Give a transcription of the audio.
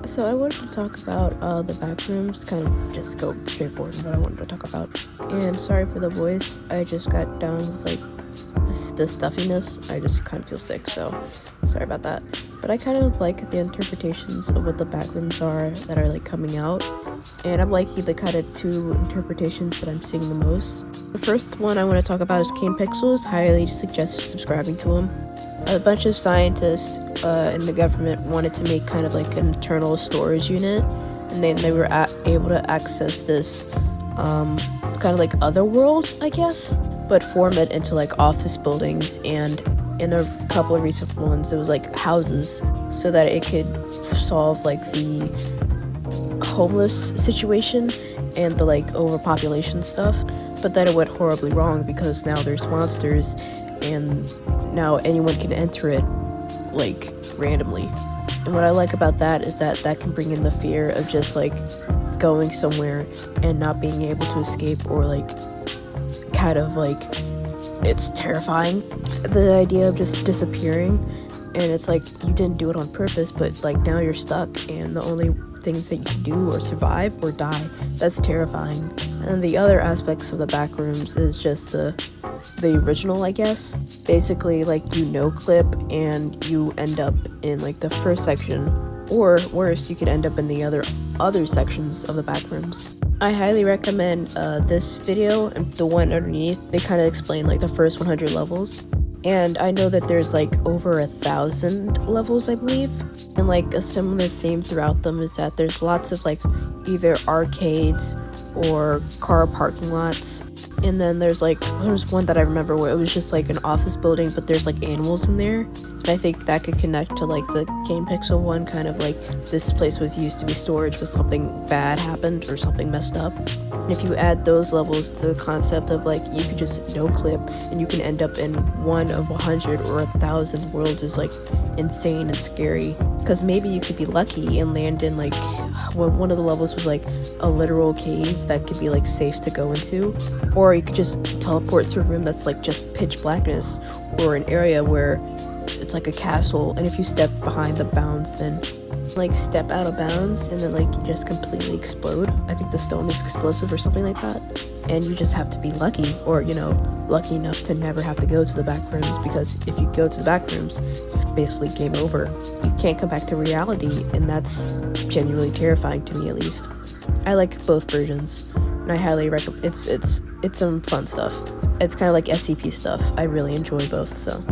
So I wanted to talk about the Backrooms, kind of just go straightforward in what I wanted to talk about. And sorry for the voice, I just got down with like the stuffiness. I just kind of feel sick, so sorry about that. But I kind of like the interpretations of what the Backrooms are that are like coming out. And I'm liking the kind of two interpretations that I'm seeing the most. The first one I want to talk about is Kane Pixels. Highly suggest subscribing to him. A bunch of scientists in the government wanted to make kind of like an internal storage unit, and then they were able to access this kind of like other world, I guess, but form it into like office buildings, and in a couple of recent ones it was like houses, so that it could solve like the homeless situation and the like overpopulation stuff. But then it went horribly wrong because now there's monsters, and now anyone can enter it like randomly. And what I like about that is that that can bring in the fear of just like going somewhere and not being able to escape, or like kind of like it's terrifying, the idea of just disappearing. And it's like you didn't do it on purpose, but like now you're stuck, and the only things that you can do are survive or die. That's terrifying. And the other aspects of the Backrooms is just the original, I guess. Basically, like you no clip and you end up in like the first section, or worse, you could end up in the other sections of the Backrooms. I highly recommend this video and the one underneath. They kind of explain like the first 100 levels. And I know that there's like over 1,000 levels, I believe. And like a similar theme throughout them is that there's lots of like either arcades or car parking lots. And then there's one that I remember where it was just like an office building, but there's like animals in there. And I think that could connect to like the Game Pixel one, kind of like this place was used to be storage, but something bad happened or something messed up. And if you add those levels to the concept of like you could just no clip and you can end up in one of 100 or 1,000 worlds, is like insane and scary. Because maybe you could be lucky and land in like one of the levels was like a literal cave that could be like safe to go into, or you could just teleport to a room that's like just pitch blackness, or an area where it's like a castle, and if you step behind the bounds, then like step out of bounds and then like you just completely explode. I think the stone is explosive or something like that, and you just have to be lucky, or you know, lucky enough to never have to go to the Backrooms, because if you go to the Backrooms, it's basically game over. You can't come back to reality, and that's genuinely terrifying to me, at least. I like both versions, and I highly recommend. It's some fun stuff. It's kind of like SCP stuff. I really enjoy both, so